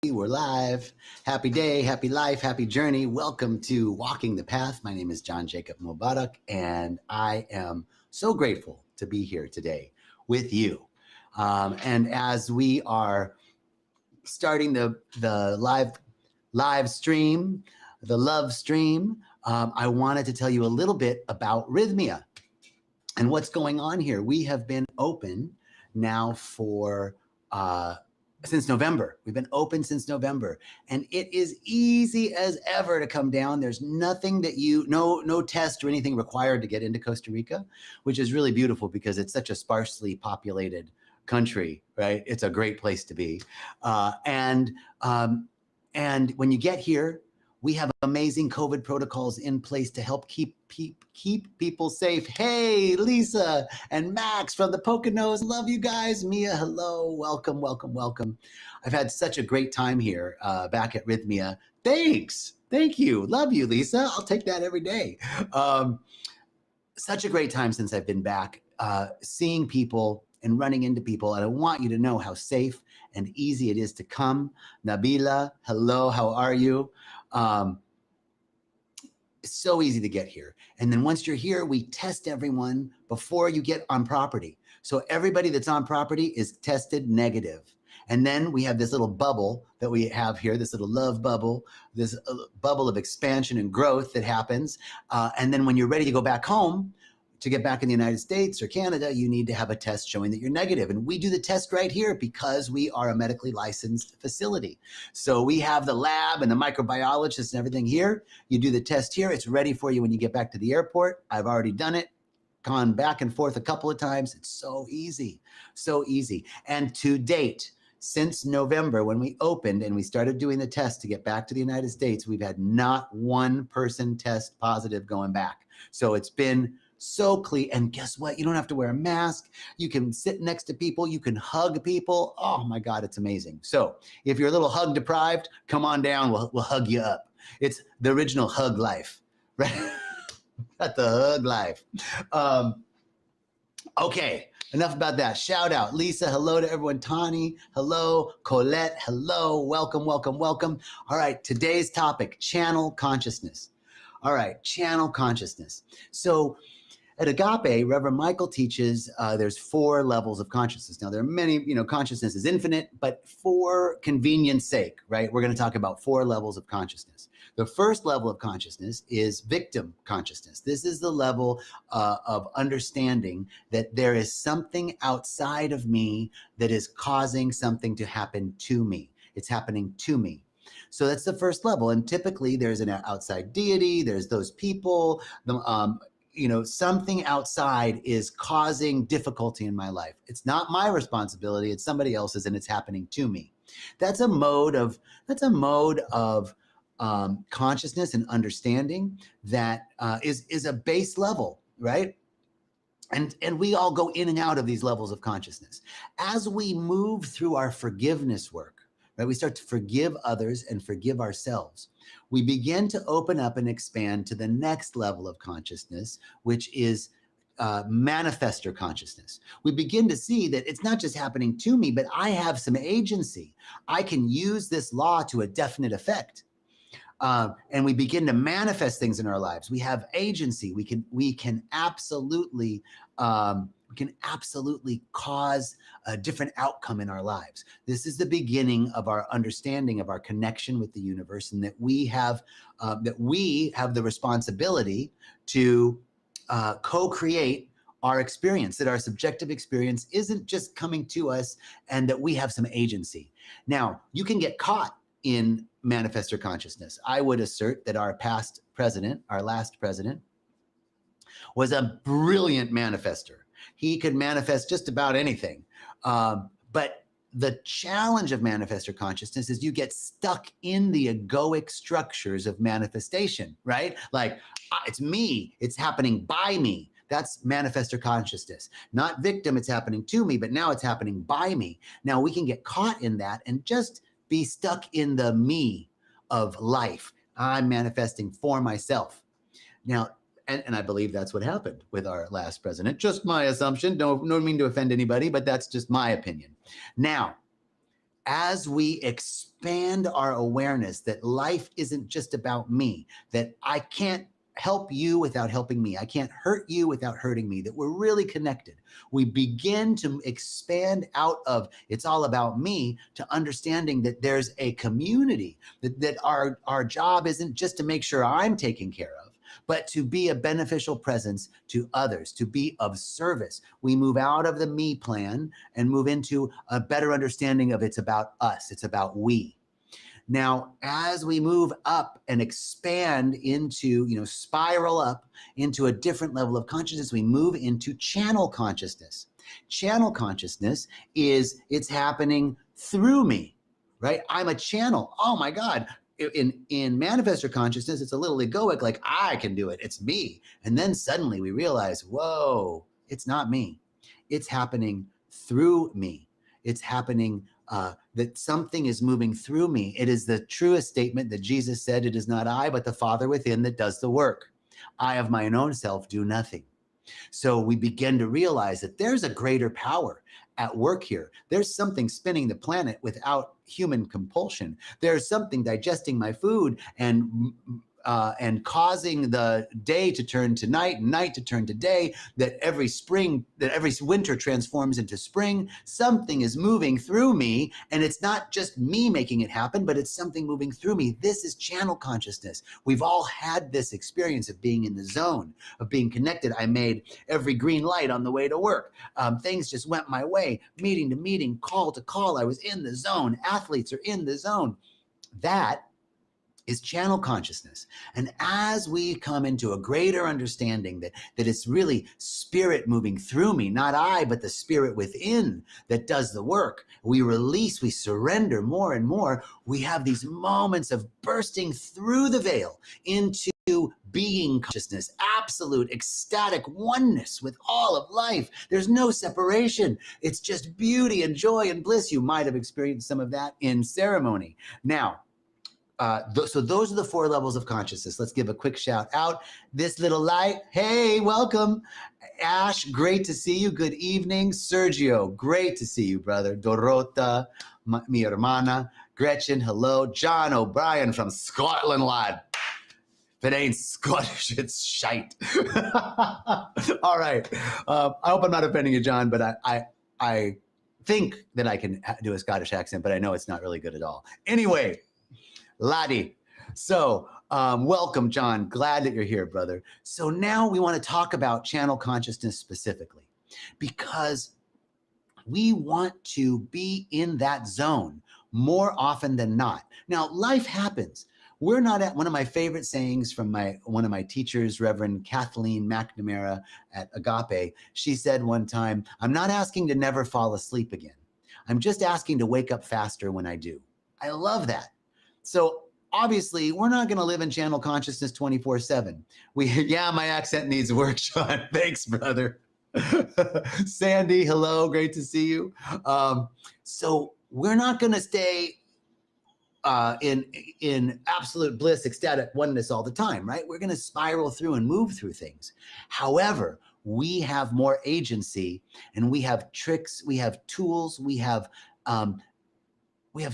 We're live. Happy day, happy life, happy journey. Welcome to Walking the Path. My name is John Jacob Mubarak, and I am so grateful to be here today with you. And as we are starting the live stream, the love stream, I wanted to tell you a little bit about Rhythmia and what's going on here. We have been open now for since November. We've been open since November, and it is easy as ever to come down. There's nothing that no test or anything required to get into Costa Rica, which is really beautiful because it's such a sparsely populated country, right? It's a great place to be. And when you get here, we have amazing COVID protocols in place to help keep people safe. Hey, Lisa and Max from the Poconos. Love you guys. Mia, hello. Welcome, welcome, welcome. I've had such a great time here back at Rhythmia. Thanks. Thank you. Love you, Lisa. I'll take that every day. Such a great time since I've been back, seeing people and running into people. And I want you to know how safe and easy it is to come. Nabila, hello. How are you? It's so easy to get here. And then once you're here, we test everyone before you get on property. So everybody that's on property is tested negative. And then we have this little bubble that we have here, this little love bubble, this bubble of expansion and growth that happens. And then when you're ready to go back home, to get back in the United States or Canada, you need to have a test showing that you're negative. And we do the test right here because we are a medically licensed facility. So we have the lab and the microbiologists and everything here. You do the test here. It's ready for you when you get back to the airport. I've already done it, gone back and forth a couple of times. It's so easy, so easy. And to date, since November, when we opened and we started doing the test to get back to the United States, we've had not one person test positive going back. So it's been so clean. And guess what? You don't have to wear a mask. You can sit next to people. You can hug people. Oh my God, it's amazing. So if you're a little hug deprived, come on down. We'll hug you up. It's the original hug life, right? Not the hug life. Okay, enough about that. Shout out. Lisa, hello to everyone. Tani, hello. Colette, hello. Welcome, welcome, welcome. All right, today's topic, channel consciousness. All right, channel consciousness. So at Agape, Reverend Michael teaches there's 4 levels of consciousness. Now, there are many, consciousness is infinite, but for convenience sake, right, we're going to talk about 4 levels of consciousness. The first level of consciousness is victim consciousness. This is the level of understanding that there is something outside of me that is causing something to happen to me. It's happening to me. So that's the first level. And typically there's an outside deity, there's those people, something outside is causing difficulty in my life. It's not my responsibility, it's somebody else's, and it's happening to me. That's a mode of consciousness and understanding that is a base level, right? And we all go in and out of these levels of consciousness. As we move through our forgiveness work, right, we start to forgive others and forgive ourselves. We begin to open up and expand to the next level of consciousness, which is manifestor consciousness. We begin to see that it's not just happening to me, but I have some agency. I can use this law to a definite effect. And we begin to manifest things in our lives. We have agency. We can absolutely cause a different outcome in our lives. This is the beginning of our understanding of our connection with the universe, and that we have the responsibility to co-create our experience, that our subjective experience isn't just coming to us, and that we have some agency. Now, you can get caught in manifestor consciousness. I would assert that our last president, was a brilliant manifester. He could manifest just about anything. But the challenge of manifestor consciousness is you get stuck in the egoic structures of manifestation, right? Like, it's me, it's happening by me. That's manifestor consciousness. Not victim, it's happening to me, but now it's happening by me. Now we can get caught in that and just be stuck in the me of life. I'm manifesting for myself. Now, and I believe that's what happened with our last president. Just my assumption. No mean to offend anybody, but that's just my opinion. Now, as we expand our awareness that life isn't just about me, that I can't help you without helping me, I can't hurt you without hurting me, that we're really connected. We begin to expand out of it's all about me to understanding that there's a community, that our job isn't just to make sure I'm taken care of, but to be a beneficial presence to others, to be of service. We move out of the me plan and move into a better understanding of it's about us, it's about we. Now, as we move up and expand into, spiral up into a different level of consciousness, we move into channel consciousness. Channel consciousness is it's happening through me, right? I'm a channel. Oh my God. In manifestor consciousness, it's a little egoic, like I can do it. It's me. And then suddenly we realize, whoa, it's not me. It's happening through me. It's happening that something is moving through me. It is the truest statement that Jesus said, it is not I, but the Father within that does the work. I of mine own self do nothing. So we begin to realize that there's a greater power at work here. There's something spinning the planet without human compulsion. There's something digesting my food and causing the day to turn to night and night to turn to day, that every winter transforms into spring. Something is moving through me, and it's not just me making it happen, but it's something moving through me. This is channel consciousness. We've all had this experience of being in the zone, of being connected. I made every green light on the way to work. Things just went my way, meeting to meeting, call to call. I was in the zone. Athletes are in the zone. That is channel consciousness. And as we come into a greater understanding that it's really spirit moving through me, not I, but the spirit within that does the work, we release, we surrender more and more. We have these moments of bursting through the veil into being consciousness, absolute ecstatic oneness with all of life. There's no separation. It's just beauty and joy and bliss. You might have experienced some of that in ceremony. Now, so those are the 4 levels of consciousness. Let's give a quick shout out. This little light, hey, welcome. Ash, great to see you. Good evening. Sergio, great to see you, brother. Dorota, mi hermana. Gretchen, hello. John O'Brien from Scotland, lad. If it ain't Scottish, it's shite. All right. I hope I'm not offending you, John, but I think that I can do a Scottish accent, but I know it's not really good at all. Anyway, laddie. So welcome, John. Glad that you're here, brother. So now we want to talk about channel consciousness specifically, because we want to be in that zone more often than not. Now, life happens. We're not at one of my favorite sayings from one of my teachers, Reverend Kathleen McNamara at Agape. She said one time, I'm not asking to never fall asleep again. I'm just asking to wake up faster when I do. I love that. So obviously, we're not going to live in channel consciousness 24/7. Yeah, my accent needs work, Sean. Thanks, brother. Sandy, hello. Great to see you. So we're not going to stay in absolute bliss, ecstatic oneness all the time, right? We're going to spiral through and move through things. However, we have more agency, and we have tricks, we have tools, we have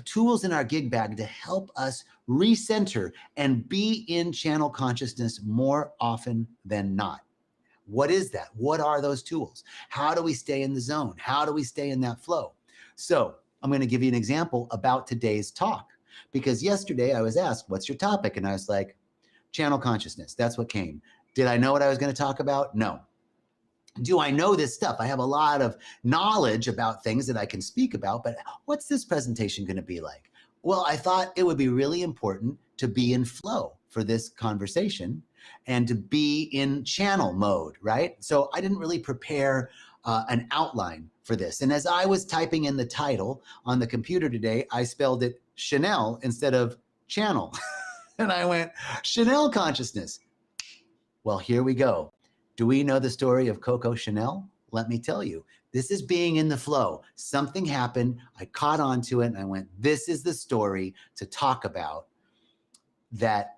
tools in our gig bag to help us recenter and be in channel consciousness more often than not. What is that? What are those tools? How do we stay in the zone? How do we stay in that flow? So I'm going to give you an example about today's talk, because yesterday I was asked, what's your topic? And I was like, channel consciousness. That's what came. Did I know what I was going to talk about? No. Do I know this stuff? I have a lot of knowledge about things that I can speak about, but what's this presentation going to be like? Well, I thought it would be really important to be in flow for this conversation and to be in channel mode, right? So I didn't really prepare an outline for this. And as I was typing in the title on the computer today, I spelled it Chanel instead of channel. And I went, Chanel consciousness. Well, here we go. Do we know the story of Coco Chanel? Let me tell you, this is being in the flow. Something happened, I caught on to it, and I went, this is the story to talk about that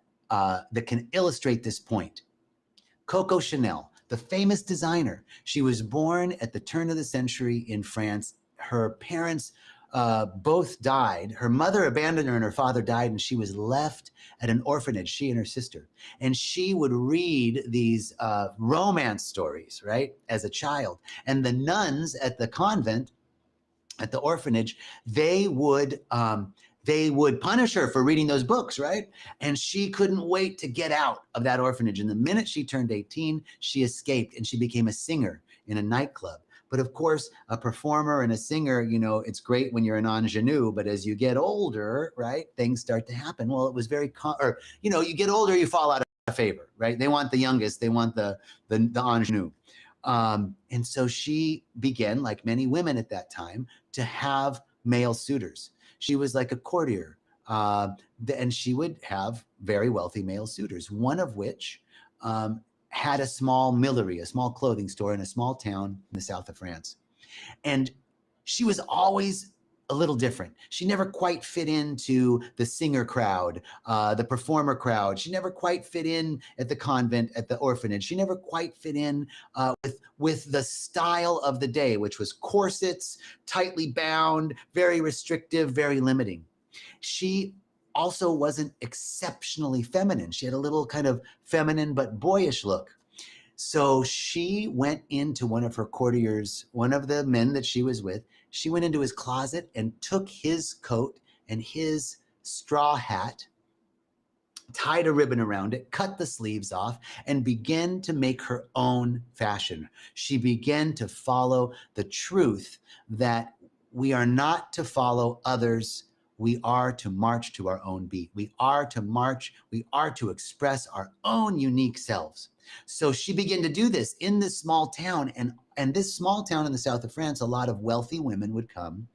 can illustrate this point. Coco Chanel, the famous designer. She was born at the turn of the century in France. Her parents both died. Her mother abandoned her and her father died, and she was left at an orphanage, she and her sister. And she would read these romance stories, right, as a child. And the nuns at the convent, at the orphanage, they would punish her for reading those books, right? And she couldn't wait to get out of that orphanage. And the minute she turned 18, she escaped and she became a singer in a nightclub. But of course, a performer and a singer, you know, it's great when you're an ingenue, but as you get older, right, things start to happen. Well, it was very, you get older, you fall out of favor, right? They want the youngest, they want the ingenue. And so she began, like many women at that time, to have male suitors. She was like a courtier, and she would have very wealthy male suitors, one of which had a small millery, a small clothing store in a small town in the south of France. And she was always a little different. She never quite fit into the singer crowd, the performer crowd. She never quite fit in at the convent, at the orphanage. She never quite fit in with the style of the day, which was corsets, tightly bound, very restrictive, very limiting. She also wasn't exceptionally feminine. She had a little kind of feminine but boyish look. So she went into one of her courtiers, one of the men that she was with. She went into his closet and took his coat and his straw hat, tied a ribbon around it, cut the sleeves off, and began to make her own fashion. She began to follow the truth that we are not to follow others. We are to march to our own beat. We are to march. We are to express our own unique selves. So she began to do this in this small town. And this small town in the south of France, a lot of wealthy women would come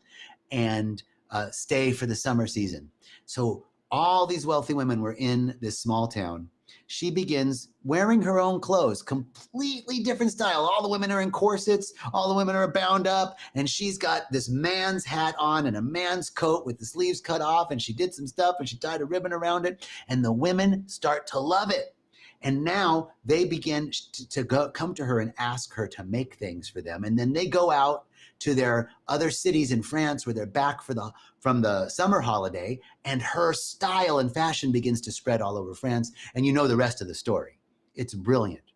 and stay for the summer season. So all these wealthy women were in this small town. She begins wearing her own clothes, completely different style. All the women are in corsets, all the women are bound up, and she's got this man's hat on and a man's coat with the sleeves cut off, and she did some stuff and she tied a ribbon around it, and the women start to love it. And now they begin to come to her and ask her to make things for them. And then they go out to their other cities in France where they're back from the summer holiday, and her style and fashion begins to spread all over France. And you know the rest of the story. It's brilliant.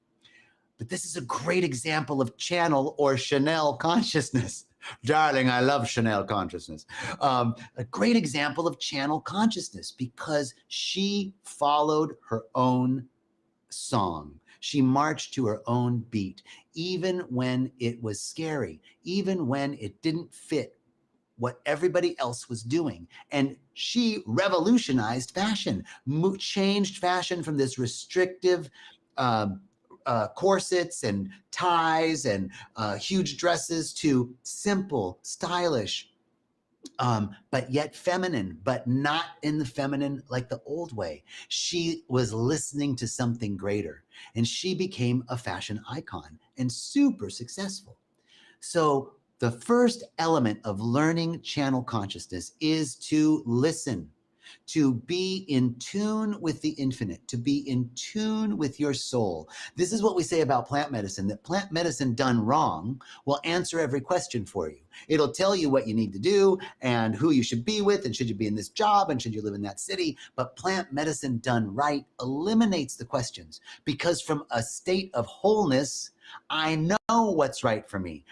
But this is a great example of channel or Chanel consciousness. Darling, I love Chanel consciousness. A great example of channel consciousness because she followed her own song. She marched to her own beat, even when it was scary, even when it didn't fit what everybody else was doing. And she revolutionized fashion, changed fashion from this restrictive corsets and ties and huge dresses to simple, stylish, but yet feminine, but not in the feminine like the old way. She was listening to something greater, and she became a fashion icon and super successful. So the first element of learning channel consciousness is to listen, to be in tune with the infinite, to be in tune with your soul. This is what we say about plant medicine, that plant medicine done wrong will answer every question for you. It'll tell you what you need to do and who you should be with and should you be in this job and should you live in that city. But plant medicine done right eliminates the questions because from a state of wholeness, I know what's right for me.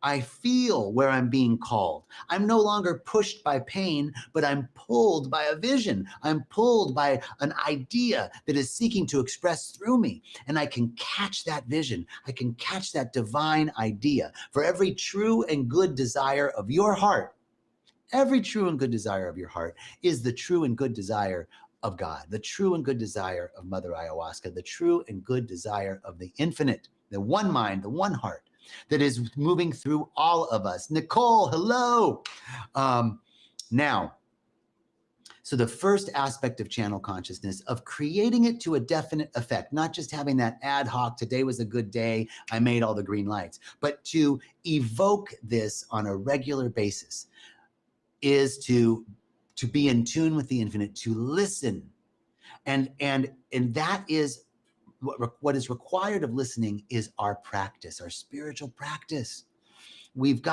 I feel where I'm being called. I'm no longer pushed by pain, but I'm pulled by a vision. I'm pulled by an idea that is seeking to express through me. And I can catch that vision. I can catch that divine idea. For every true and good desire of your heart, every true and good desire of your heart is the true and good desire of God, the true and good desire of Mother Ayahuasca, the true and good desire of the infinite, the one mind, the one heart that is moving through all of us. Nicole, hello. Now, so the first aspect of channel consciousness, of creating it to a definite effect, not just having that ad hoc, today was a good day, I made all the green lights, but to evoke this on a regular basis is to be in tune with the infinite, to listen. And that is what is required of listening is our practice, our spiritual practice.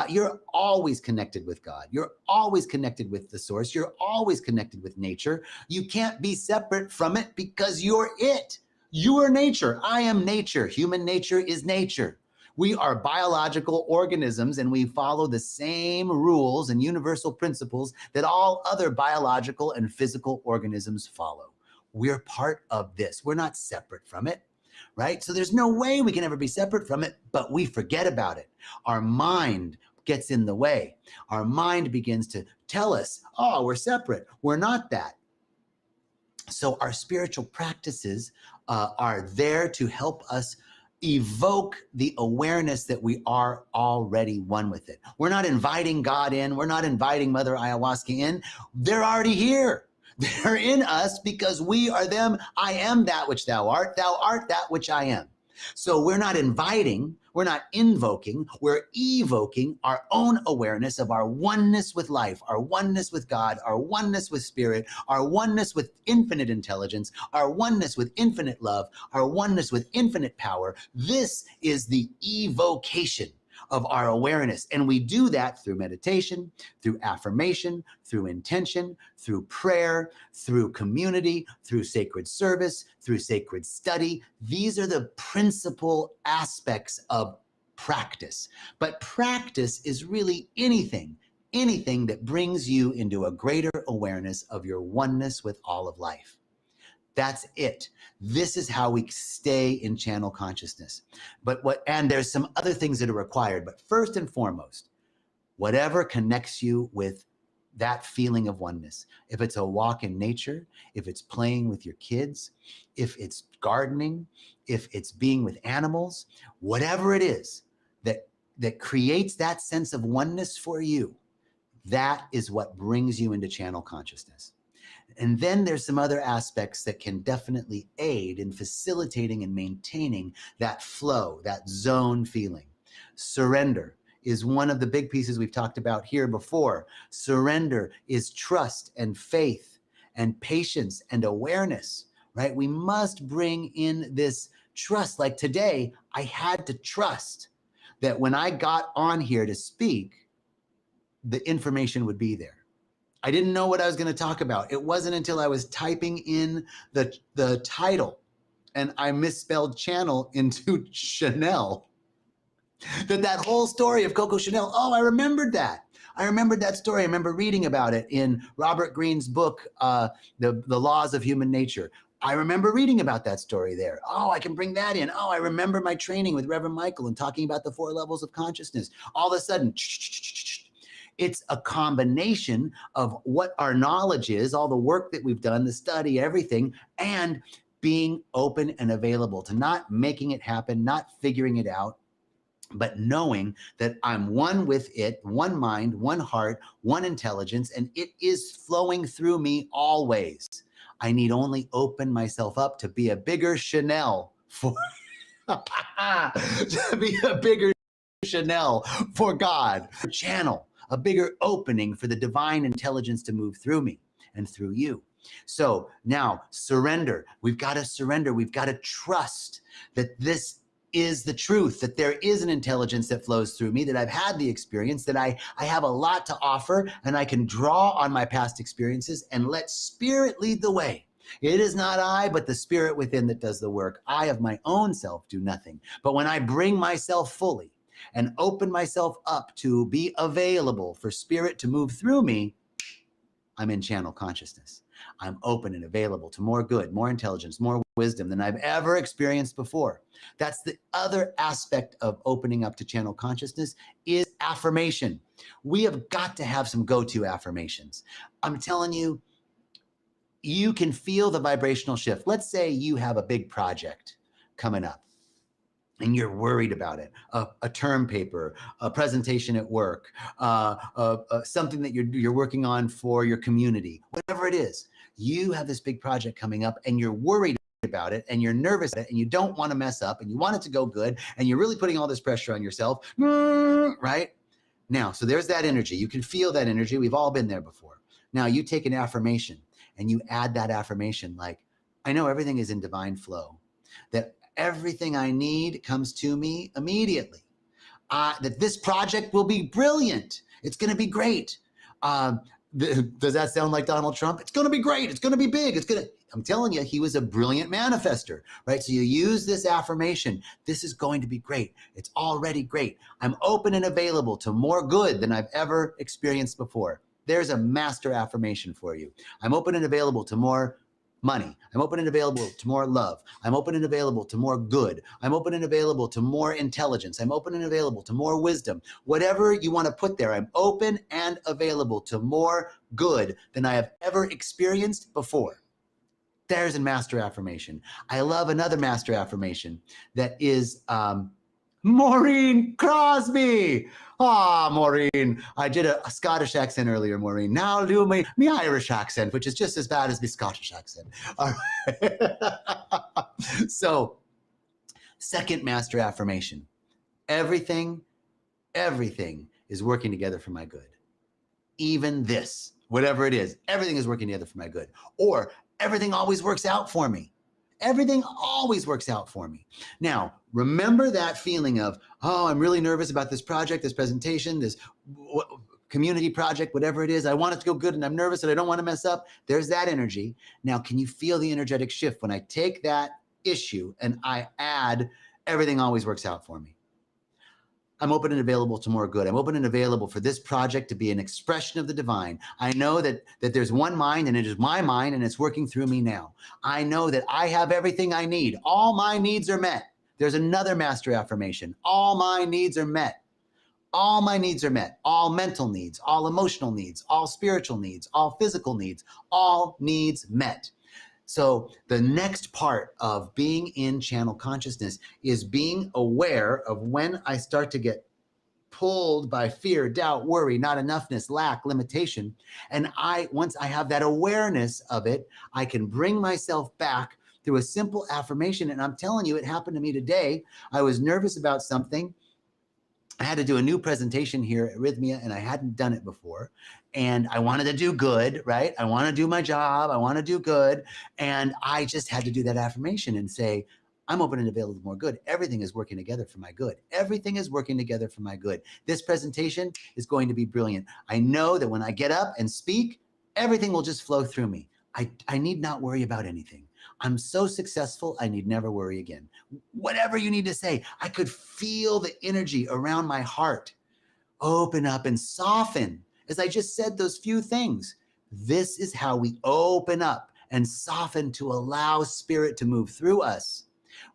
You're always connected with God. You're always connected with the source. You're always connected with nature. You can't be separate from it because you're it. You are nature. I am nature. Human nature is nature. We are biological organisms and we follow the same rules and universal principles that all other biological and physical organisms follow. We're part of this. We're not separate from it, right? So there's no way we can ever be separate from it, but we forget about it. Our mind gets in the way. Our mind begins to tell us, oh, we're separate. We're not that. So our spiritual practices are there to help us evoke the awareness that we are already one with it. We're not inviting God in. We're not inviting Mother Ayahuasca in. They're already here. They're in us because we are them. I am that which thou art. Thou art that which I am. So we're not inviting, we're not invoking, we're evoking our own awareness of our oneness with life, our oneness with God, our oneness with spirit, our oneness with infinite intelligence, our oneness with infinite love, our oneness with infinite power. This is the evocation of our awareness. And we do that through meditation, through affirmation, through intention, through prayer, through community, through sacred service, through sacred study. These are the principal aspects of practice. But practice is really anything that brings you into a greater awareness of your oneness with all of life. That's it. This is how we stay in channel consciousness. And there's some other things that are required, but first and foremost, whatever connects you with that feeling of oneness, if it's a walk in nature, if it's playing with your kids, if it's gardening, if it's being with animals, whatever it is that creates that sense of oneness for you, that is what brings you into channel consciousness. And then there's some other aspects that can definitely aid in facilitating and maintaining that flow, that zone feeling. Surrender is one of the big pieces we've talked about here before. Surrender is trust and faith and patience and awareness, right? We must bring in this trust. Like today, I had to trust that when I got on here to speak, the information would be there. I didn't know what I was going to talk about. It wasn't until I was typing in the title and I misspelled channel into Chanel that whole story of Coco Chanel, oh, I remembered that. I remembered that story. I remember reading about it in Robert Greene's book, The Laws of Human Nature. I remember reading about that story there. Oh, I can bring that in. Oh, I remember my training with Reverend Michael and talking about the 4 levels of consciousness. All of a sudden, it's a combination of what our knowledge is, all the work that we've done, the study, everything, and being open and available to not making it happen, not figuring it out, but knowing that I'm one with it, one mind, one heart, one intelligence, and it is flowing through me always. I need only open myself up to be a bigger Chanel for to be a bigger Chanel for God, channel, a bigger opening for the divine intelligence to move through me and through you. So now surrender. We've got to surrender. We've got to trust that this is the truth, that there is an intelligence that flows through me, that I've had the experience, that I have a lot to offer, and I can draw on my past experiences and let spirit lead the way. It is not I, but the spirit within that does the work. I of my own self do nothing. But when I bring myself fully and open myself up to be available for spirit to move through me, I'm in channel consciousness. I'm open and available to more good, more intelligence, more wisdom than I've ever experienced before. That's the other aspect of opening up to channel consciousness is affirmation. We have got to have some go-to affirmations. I'm telling you, you can feel the vibrational shift. Let's say you have a big project coming up and you're worried about it, a term paper, a presentation at work, something that you're working on for your community, whatever it is. You have this big project coming up and you're worried about it and you're nervous about it and you don't want to mess up and you want it to go good and you're really putting all this pressure on yourself, right? Now, so there's that energy. You can feel that energy. We've all been there before. Now you take an affirmation and you add that affirmation like, I know everything is in divine flow, that everything I need comes to me immediately. that this project will be brilliant. It's going to be great. Does that sound like Donald Trump? It's going to be great. It's going to be big. I'm telling you, he was a brilliant manifester, right? So you use this affirmation. This is going to be great. It's already great. I'm open and available to more good than I've ever experienced before. There's a master affirmation for you. I'm open and available to more money. I'm open and available to more love. I'm open and available to more good. I'm open and available to more intelligence. I'm open and available to more wisdom. Whatever you want to put there, I'm open and available to more good than I have ever experienced before. There's a master affirmation. I love another master affirmation that is Maureen Crosby. Maureen, I did a Scottish accent earlier, Maureen. Now I'll do my Irish accent, which is just as bad as the Scottish accent. All right. So, second master affirmation. Everything is working together for my good. Even this, whatever it is, everything is working together for my good. Or everything always works out for me. Everything always works out for me. Now, remember that feeling of, oh, I'm really nervous about this project, this presentation, this community project, whatever it is. I want it to go good and I'm nervous and I don't want to mess up. There's that energy. Now, can you feel the energetic shift when I take that issue and I add, everything always works out for me? I'm open and available to more good. I'm open and available for this project to be an expression of the divine. I know that there's one mind and it is my mind and it's working through me now. I know that I have everything I need. All my needs are met. There's another master affirmation. All my needs are met. All my needs are met. All mental needs, all emotional needs, all spiritual needs, all physical needs, all needs met. So the next part of being in channel consciousness is being aware of when I start to get pulled by fear, doubt, worry, not enoughness, lack, limitation. And once I have that awareness of it, I can bring myself back through a simple affirmation. And I'm telling you, it happened to me today. I was nervous about something. I had to do a new presentation here at Rhythmia, and I hadn't done it before. And I wanted to do good, right? I want to do my job. I want to do good. And I just had to do that affirmation and say, I'm open and available to more good. Everything is working together for my good. Everything is working together for my good. This presentation is going to be brilliant. I know that when I get up and speak, everything will just flow through me. I need not worry about anything. I'm so successful, I need never worry again. Whatever you need to say, I could feel the energy around my heart open up and soften as I just said those few things. This is how we open up and soften to allow spirit to move through us.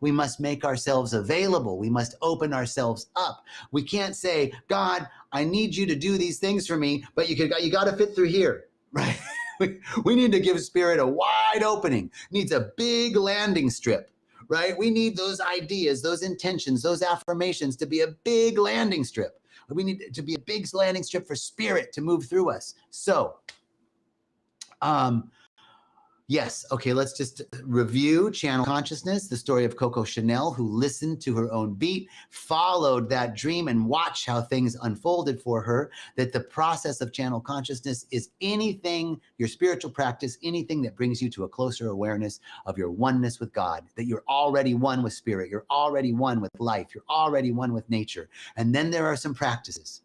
We must make ourselves available. We must open ourselves up. We can't say, God, I need you to do these things for me, but you got to fit through here, right? We need to give spirit a wide opening. Needs a big landing strip, right? We need those ideas, those intentions, those affirmations to be a big landing strip. We need it to be a big landing strip for spirit to move through us. So, yes. Okay, let's just review channel consciousness, the story of Coco Chanel, who listened to her own beat, followed that dream, and watched how things unfolded for her. That the process of channel consciousness is anything, your spiritual practice, anything that brings you to a closer awareness of your oneness with God, that you're already one with spirit, you're already one with life, you're already one with nature. And then there are some practices: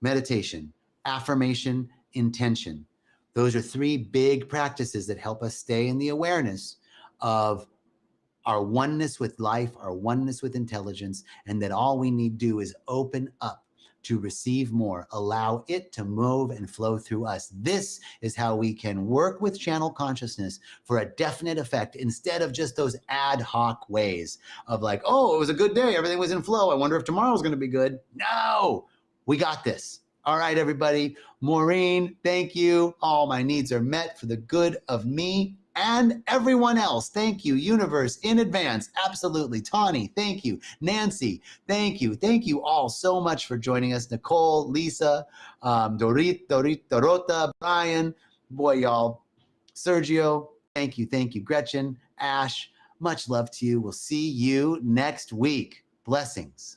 meditation, affirmation, intention. Those are three big practices that help us stay in the awareness of our oneness with life, our oneness with intelligence, and that all we need to do is open up to receive more, allow it to move and flow through us. This is how we can work with channel consciousness for a definite effect, instead of just those ad hoc ways of like, oh, it was a good day, everything was in flow, I wonder if tomorrow's going to be good. No, we got this. All right, everybody. Maureen, thank you. All my needs are met for the good of me and everyone else. Thank you, universe, in advance. Absolutely. Tawny, thank you. Nancy, thank you. Thank you all so much for joining us. Nicole, Lisa, Dorota, Brian, boy, y'all. Sergio, thank you. Thank you. Gretchen, Ash, much love to you. We'll see you next week. Blessings.